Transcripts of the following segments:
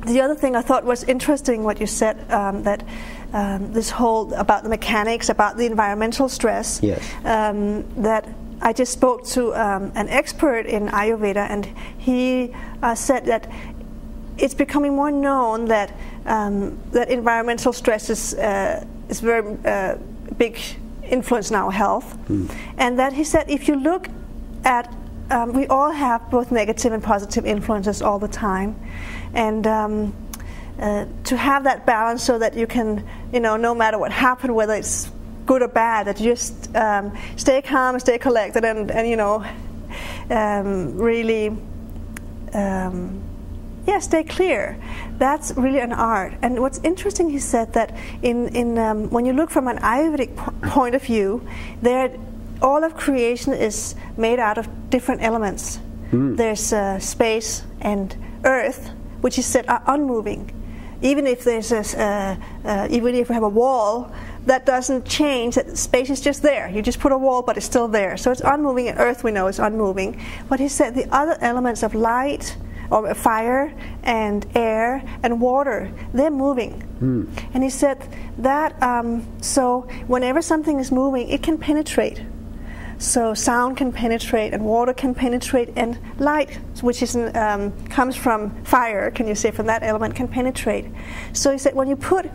the other thing I thought was interesting, what you said, that this whole about the mechanics, about the environmental stress. Yes. That I just spoke to an expert in Ayurveda, and he said that it's becoming more known that that environmental stress is very big influence in our health, and that he said if you look at we all have both negative and positive influences all the time, and to have that balance so that you can, no matter what happened, whether it's good or bad, that you just stay calm, stay collected, and really stay clear. That's really an art. And what's interesting, he said that in when you look from an Ayurvedic point of view, all of creation is made out of different elements. There's space and earth, which is said are unmoving. Even if there's even if we have a wall, that doesn't change. That space is just there. You just put a wall, but it's still there. So it's unmoving. And earth, we know, is unmoving. But he said the other elements of light, or fire, and air, and water, they're moving. And he said that so whenever something is moving, it can penetrate. So sound can penetrate, and water can penetrate, and light, which is comes from fire, can you say, from that element, can penetrate. So he said when you put,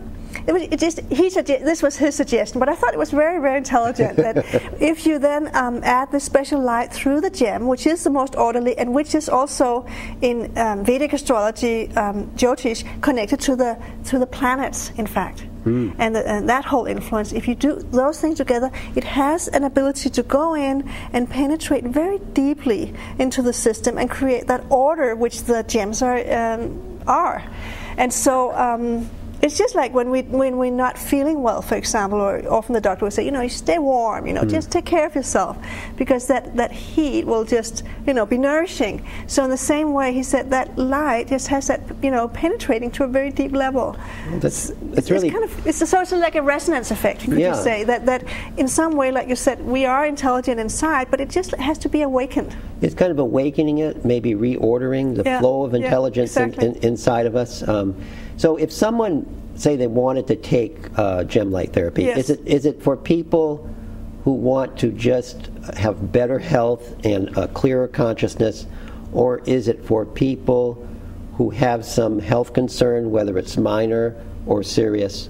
this was his suggestion, but I thought it was very, very intelligent, that if you then add the special light through the gem, which is the most orderly, and which is also in Vedic astrology, Jyotish, connected to the planets, in fact. And that whole influence, if you do those things together, it has an ability to go in and penetrate very deeply into the system and create that order which the gems are. And so it's just like when we're not feeling well, for example, or often the doctor will say, you stay warm, just take care of yourself, because that heat will just, be nourishing. So in the same way, he said that light just has that, penetrating to a very deep level. That's really kind of, it's sort of like a resonance effect, could you say, that in some way, like you said, we are intelligent inside, but it just has to be awakened. It's kind of awakening it, maybe reordering the flow of intelligence inside of us. So if someone, say they wanted to take Gemlight therapy, is it for people who want to just have better health and a clearer consciousness, or is it for people who have some health concern, whether it's minor or serious?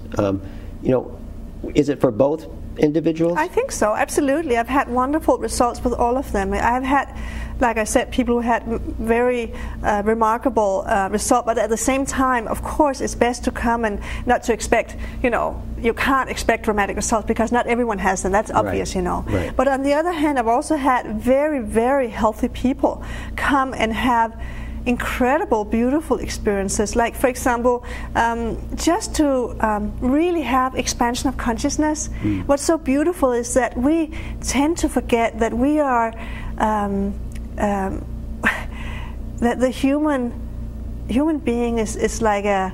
Is it for both individuals? I think so, absolutely. I've had wonderful results with all of them. I've had, like I said, people who had very remarkable results, but at the same time, of course, it's best to come and not to expect, you can't expect dramatic results because not everyone has them. That's obvious, Right. But on the other hand, I've also had very, very healthy people come and have incredible, beautiful experiences. Like, for example, just to really have expansion of consciousness. What's so beautiful is that we tend to forget that we are, that the human being is like a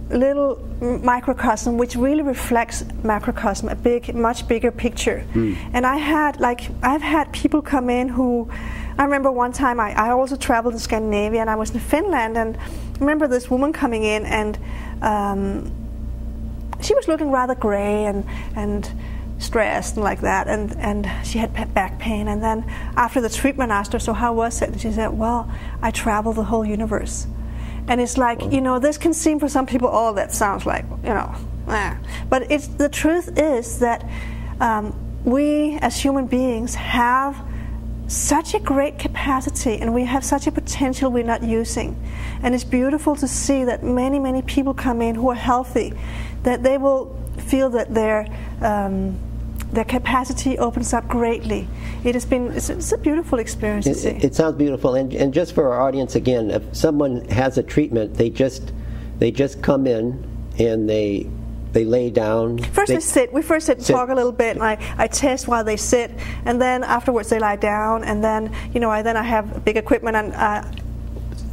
little microcosm which really reflects macrocosm, a much bigger picture. And I've had people come in who, I remember one time I also traveled to Scandinavia, and I was in Finland, and I remember this woman coming in, and she was looking rather gray and stressed and like that, and she had back pain. And then after the treatment, I asked her, so how was it? And she said, well, I traveled the whole universe. And it's like, this can seem for some people, oh, that sounds like, but the truth is that we as human beings have such a great capacity, and we have such a potential we're not using. And it's beautiful to see that many, many people come in who are healthy, that they will feel that their capacity opens up greatly. It's a beautiful experience to see. It sounds beautiful, and just for our audience again, if someone has a treatment, they just come in and they lay down. First they sit. We first sit and talk a little bit, and I test while they sit, and then afterwards they lie down, and then I have big equipment and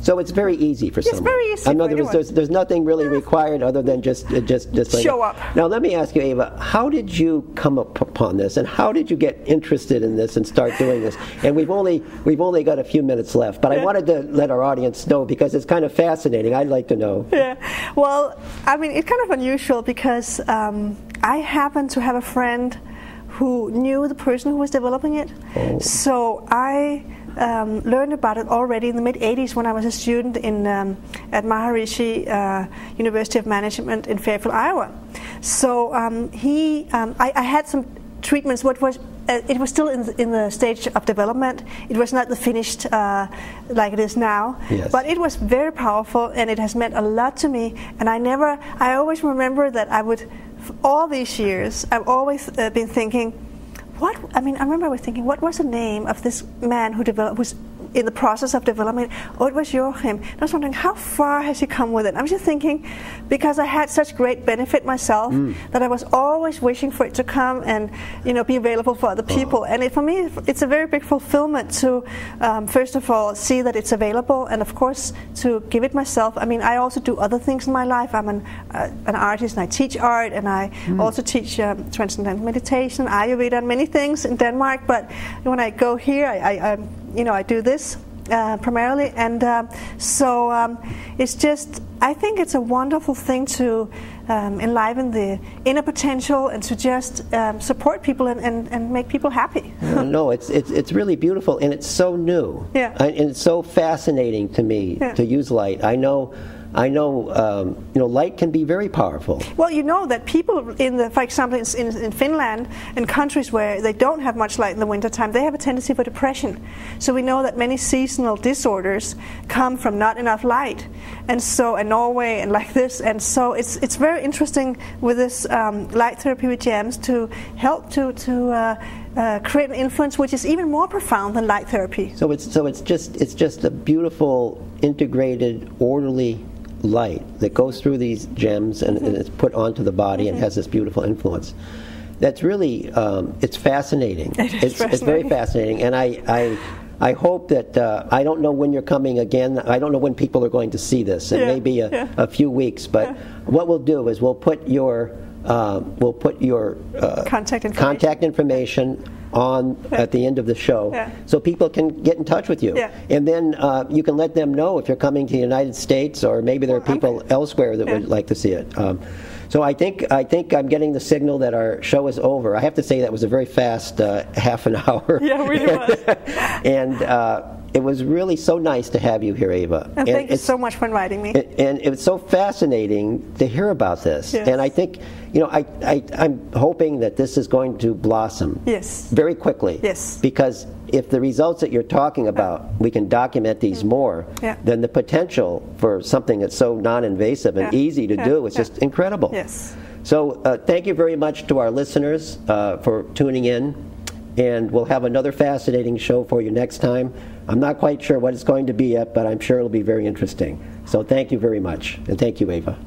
So it's very easy for someone. It's very easy. I know there's nothing really required other than just like show up. Now let me ask you, Eva, how did you come upon this, and how did you get interested in this and start doing this? And we've only got a few minutes left, but I wanted to let our audience know because it's kind of fascinating. I'd like to know. Yeah. Well, I mean, it's kind of unusual because I happen to have a friend who knew the person who was developing it. Oh. So I learned about it already in the mid-'80s when I was a student at Maharishi University of Management in Fairfield, Iowa. So I had some treatments. It was still in the stage of development. It was not the finished like it is now. Yes. But it was very powerful, and it has meant a lot to me. And I always remember that all these years, I've always been thinking, I remember I was thinking, what was the name of this man who was in the process of development? Oh, it was Joachim. I was wondering, how far has he come with it? I was just thinking, because I had such great benefit myself, that I was always wishing for it to come and be available for other people. And for me, it's a very big fulfillment to, first of all, see that it's available, and of course, to give it myself. I mean, I also do other things in my life. I'm an artist, and I teach art, and I also teach transcendental meditation, Ayurveda, and many things in Denmark. But when I go here, I do this primarily, and so it's just, I think it's a wonderful thing to enliven the inner potential and to just support people and make people happy. No, it's really beautiful, and it's so new. Yeah. And it's so fascinating to me to use light. I know light can be very powerful. Well, you know that people for example, in Finland, in countries where they don't have much light in the wintertime, they have a tendency for depression. So we know that many seasonal disorders come from not enough light. And so, in Norway and like this, and so it's very interesting with this light therapy with gems to help to create an influence which is even more profound than light therapy. So it's just a beautiful, integrated, orderly light that goes through these gems and it's put onto the body and has this beautiful influence. That's really it's fascinating. It's very fascinating, and I hope that I don't know when you're coming again. I don't know when people are going to see this. It may be a few weeks, but what we'll do is we'll put your contact information on at the end of the show, so people can get in touch with you, and then you can let them know if you're coming to the United States, or maybe there are people elsewhere that would like to see it. So I think I'm getting the signal that our show is over. I have to say that was a very fast half an hour. Yeah, it really was. And it was really so nice to have you here, Eva. And thank you so much for inviting me. And it was so fascinating to hear about this. Yes. And I think, I'm hoping that this is going to blossom very quickly. Yes. Because if the results that you're talking about, we can document these more, then the potential for something that's so non-invasive and easy to do is just incredible. Yes. So thank you very much to our listeners for tuning in. And we'll have another fascinating show for you next time. I'm not quite sure what it's going to be yet, but I'm sure it'll be very interesting. So thank you very much. And thank you, Eva.